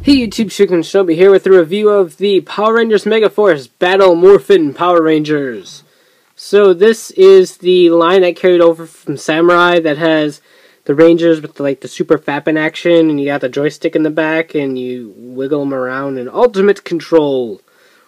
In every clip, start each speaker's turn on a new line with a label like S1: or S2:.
S1: Hey YouTube, Shukin Shobi here with a review of the Power Rangers Megaforce Battle Morphin Power Rangers. So this is the line that carried over from Samurai that has the Rangers with the super fapping action, and you got the joystick in the back and you wiggle them around in ultimate control.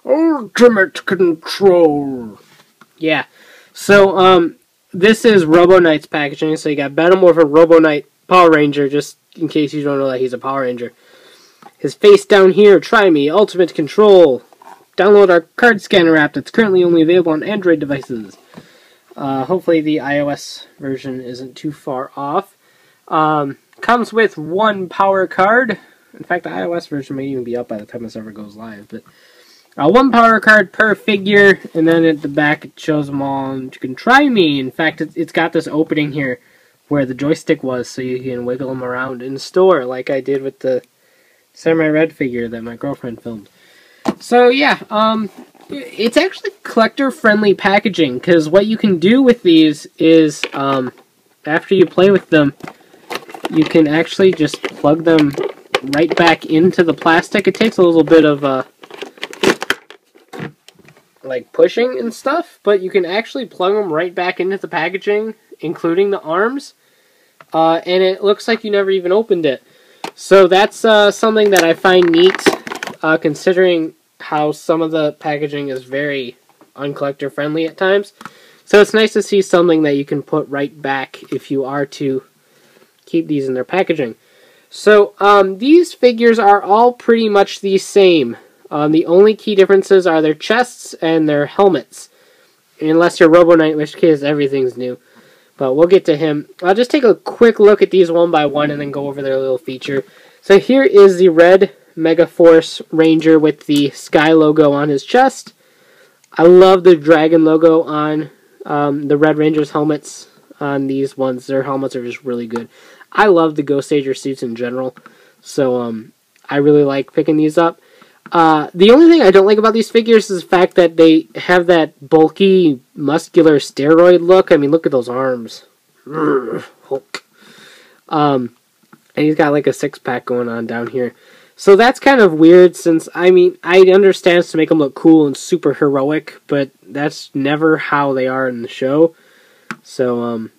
S1: Ultimate control. Yeah. So this is Robo Knight's packaging. So you got Battle Morphin Robo Knight Power Ranger, just in case you don't know that he's a Power Ranger. His face down here, try me, Ultimate Control. Download our card scanner app that's currently only available on Android devices. Hopefully the iOS version isn't too far off. Comes with one power card. In fact, the iOS version may even be up by the time this ever goes live. But one power card per figure, and then at the back it shows them all, and you can try me. In fact, it's got this opening here where the joystick was, so you can wiggle them around in store, like I did with the Samurai Red figure that my girlfriend filmed. So yeah, it's actually collector-friendly packaging, because what you can do with these is, after you play with them, you can actually just plug them right back into the plastic. It takes a little bit of, pushing and stuff, but you can actually plug them right back into the packaging, including the arms, and it looks like you never even opened it. So that's something that I find neat, considering how some of the packaging is very uncollector friendly at times. So it's nice to see something that you can put right back if you are to keep these in their packaging. So these figures are all pretty much the same. The only key differences are their chests and their helmets. Unless you're Robo Knight, in which case everything's new. But we'll get to him. I'll just take a quick look at these one by one and then go over their little feature. So here is the red Megaforce Ranger with the Sky logo on his chest. I love the dragon logo on the Red Ranger's helmets on these ones. Their helmets are just really good. I love the Ghost Ranger suits in general. So I really like picking these up. The only thing I don't like about these figures is the fact that they have that bulky, muscular steroid look. I mean, look at those arms. Hulk. And he's got like a six-pack going on down here. So that's kind of weird, since, I mean, I understand it's to make them look cool and super heroic, but that's never how they are in the show. So,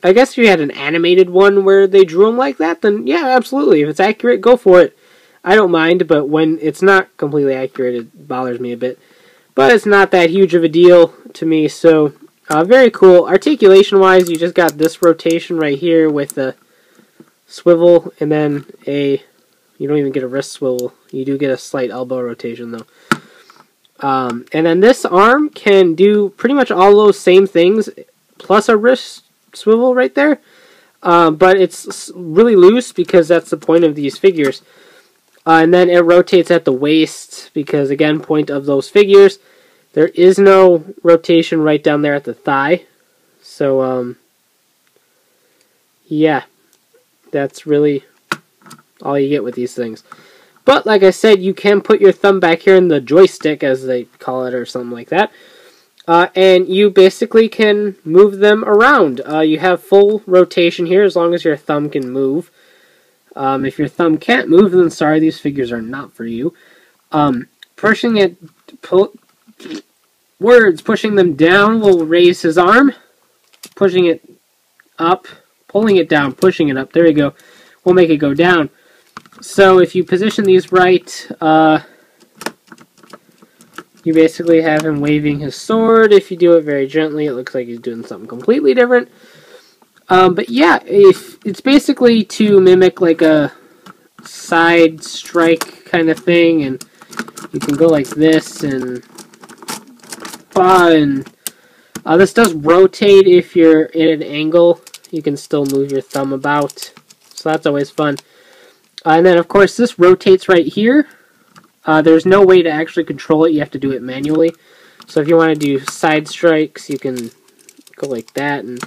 S1: I guess if you had an animated one where they drew them like that, then yeah, absolutely. If it's accurate, go for it. I don't mind, but when it's not completely accurate, it bothers me a bit. But it's not that huge of a deal to me, so very cool. Articulation-wise, you just got this rotation right here with the swivel, and then you don't even get a wrist swivel. You do get a slight elbow rotation, though. And then this arm can do pretty much all those same things, plus a wrist swivel right there. But it's really loose, because that's the point of these figures. And then it rotates at the waist, because, again, point of those figures. There is no rotation right down there at the thigh. So, yeah. That's really all you get with these things. But, like I said, you can put your thumb back here in the joystick, as they call it, or something like that. And you basically can move them around. You have full rotation here, as long as your thumb can move. If your thumb can't move, then sorry, these figures are not for you. Pushing it, pushing them down will raise his arm. Pushing it up, pulling it down, pushing it up, there you go, will make it go down. So if you position these right, you basically have him waving his sword. If you do it very gently, it looks like he's doing something completely different. But yeah, it's basically to mimic like a side strike kind of thing, and you can go like this, and this does rotate if you're in an angle. You can still move your thumb about, so that's always fun. And then, of course, this rotates right here. There's no way to actually control it. You have to do it manually. So if you want to do side strikes, you can go like that, and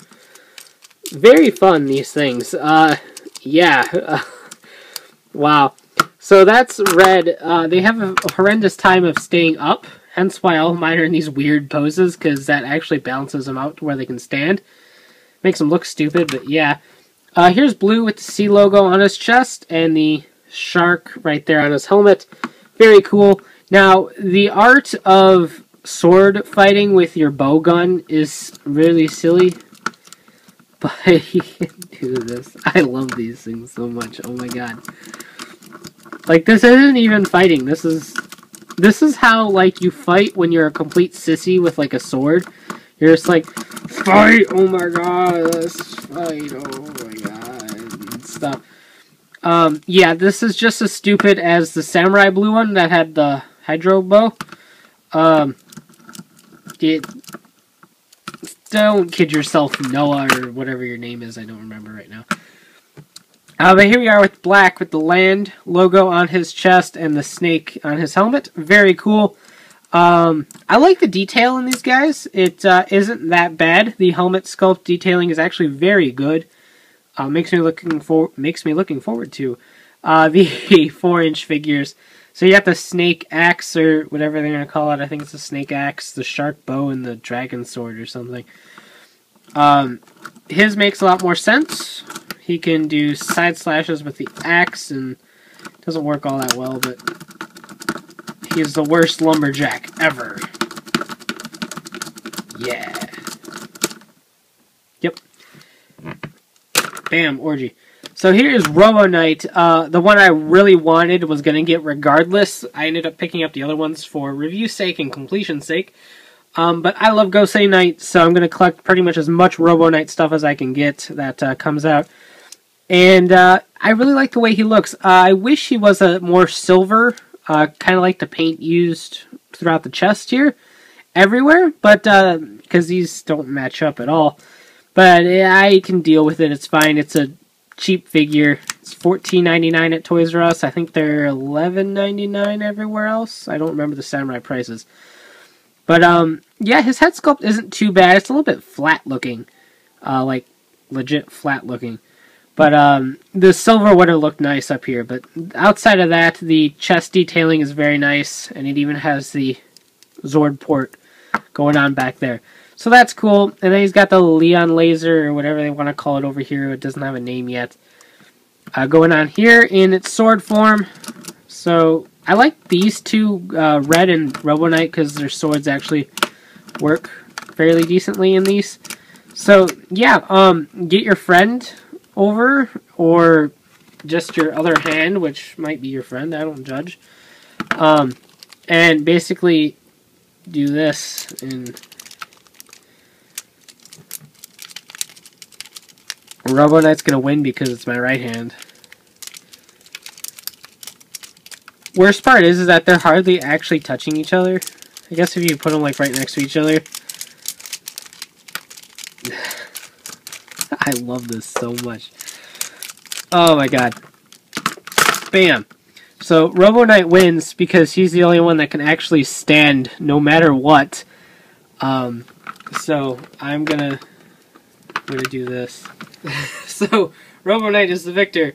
S1: very fun, these things. Yeah. Wow. So that's red. They have a horrendous time of staying up, hence why all mine are in these weird poses, because that actually balances them out to where they can stand. Makes them look stupid, but yeah. Here's blue with the C logo on his chest, and the shark right there on his helmet. Very cool. Now, the art of sword fighting with your bow gun is really silly, but you can do this. I love these things so much. Oh my god. Like, this isn't even fighting. This is how, like, you fight when you're a complete sissy with, like, a sword. You're just like, fight! Oh my god, let's fight! Oh my god, and stuff. Yeah, this is just as stupid as the samurai blue one that had the hydro bow. Don't kid yourself, Noah, or whatever your name is. I don't remember right now. But here we are with Black, with the land logo on his chest and the snake on his helmet. Very cool. I like the detail in these guys. It isn't that bad. The helmet sculpt detailing is actually very good. Makes me looking forward to the 4-inch figures. So you got the snake axe, or whatever they're gonna call it. I think it's the snake axe, the shark bow, and the dragon sword or something. His makes a lot more sense. He can do side slashes with the axe, and it doesn't work all that well, but he's the worst lumberjack ever. Yeah. Yep. Bam, orgy. So here's Robo Knight. The one I really wanted was going to get regardless. I ended up picking up the other ones for review sake and completion sake. But I love Gosei Knight, so I'm going to collect pretty much as much Robo Knight stuff as I can get that comes out. And I really like the way he looks. I wish he was a more silver, kind of like the paint used throughout the chest here, everywhere, but because these don't match up at all. But I can deal with it. It's fine. It's a cheap figure. It's $14.99 at Toys R Us. I think they're $11.99 everywhere else. I don't remember the samurai prices. But yeah, his head sculpt isn't too bad. It's a little bit flat looking, like legit flat looking. But the silver would have looked nice up here. But outside of that, the chest detailing is very nice, and it even has the Zord port going on back there. So that's cool. And then he's got the Leon laser, or whatever they want to call it over here. It doesn't have a name yet. Going on here in its sword form. So I like these two, Red and Robo Knight, because their swords actually work fairly decently in these. So yeah, get your friend over, or just your other hand, which might be your friend. I don't judge. And basically do this and Robo Knight's gonna win because it's my right hand. Worst part is that they're hardly actually touching each other. I guess if you put them like right next to each other. I love this so much. Oh my god. Bam. So Robo Knight wins because he's the only one that can actually stand no matter what. So I'm gonna do this. So Robo Knight is the victor.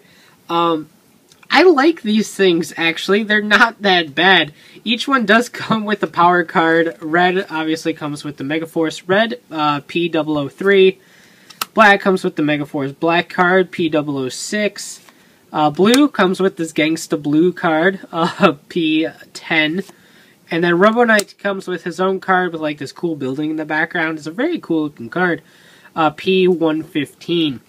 S1: I like these things, actually. They're not that bad. Each one does come with a power card. Red obviously comes with the Megaforce Red, P003. Black comes with the Megaforce Black card, P006. Blue comes with this Gangsta Blue card, P10. And then Robo Knight comes with his own card with like this cool building in the background. It's a very cool looking card, P115.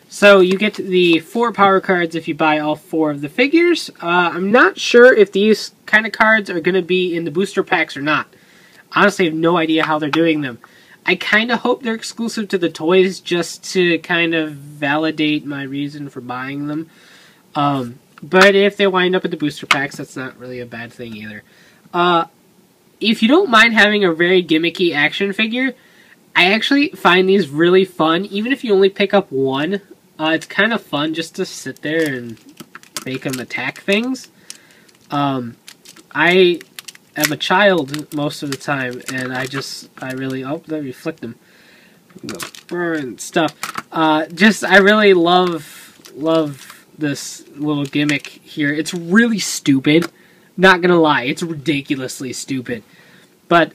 S1: So you get the 4 power cards if you buy all 4 of the figures. I'm not sure if these kind of cards are going to be in the booster packs or not. Honestly, I have no idea how they're doing them. I kind of hope they're exclusive to the toys just to kind of validate my reason for buying them. But if they wind up in the booster packs, that's not really a bad thing either. If you don't mind having a very gimmicky action figure, I actually find these really fun. Even if you only pick up one, it's kind of fun just to sit there and make them attack things. I am a child most of the time, and I really, oh, let me flick them. Burn stuff. I really love this little gimmick here. It's really stupid. Not gonna lie, it's ridiculously stupid. But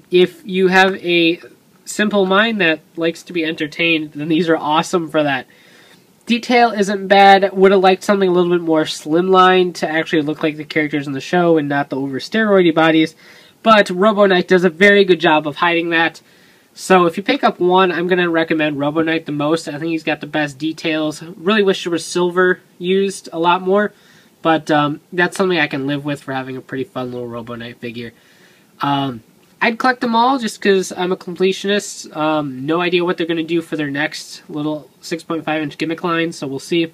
S1: if you have a simple mind that likes to be entertained, then these are awesome for that. Detail isn't bad. Would have liked something a little bit more slimline to actually look like the characters in the show and not the over steroidy bodies. But Robo Knight does a very good job of hiding that. So if you pick up one, I'm going to recommend Robo Knight the most. I think he's got the best details. Really wish there was silver used a lot more. But that's something I can live with for having a pretty fun little Robo Knight figure. I'd collect them all just because I'm a completionist. No idea what they're going to do for their next little 6.5-inch gimmick line, so we'll see.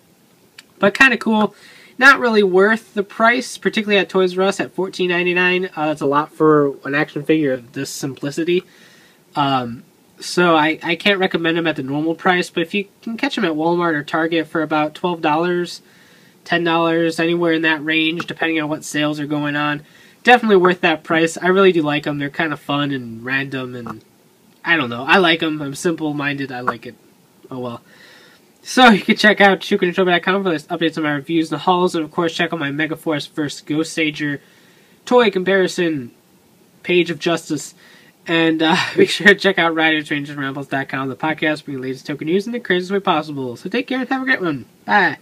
S1: But kind of cool. Not really worth the price, particularly at Toys R Us at $14.99. That's a lot for an action figure of this simplicity. So I can't recommend them at the normal price, but if you can catch them at Walmart or Target for about $12, $10, anywhere in that range, depending on what sales are going on, definitely worth that price. I really do like them. They're kind of fun and random, and I don't know. I like them. I'm simple-minded. I like it. Oh, well. So you can check out ShukenShow.com for updates on my reviews and hauls, and of course check out my Megaforce vs. Ghost Sager toy comparison page of justice. And make sure to check out RidersRangersRambles.com, the podcast, bringing the latest token news in the craziest way possible. So take care and have a great one. Bye.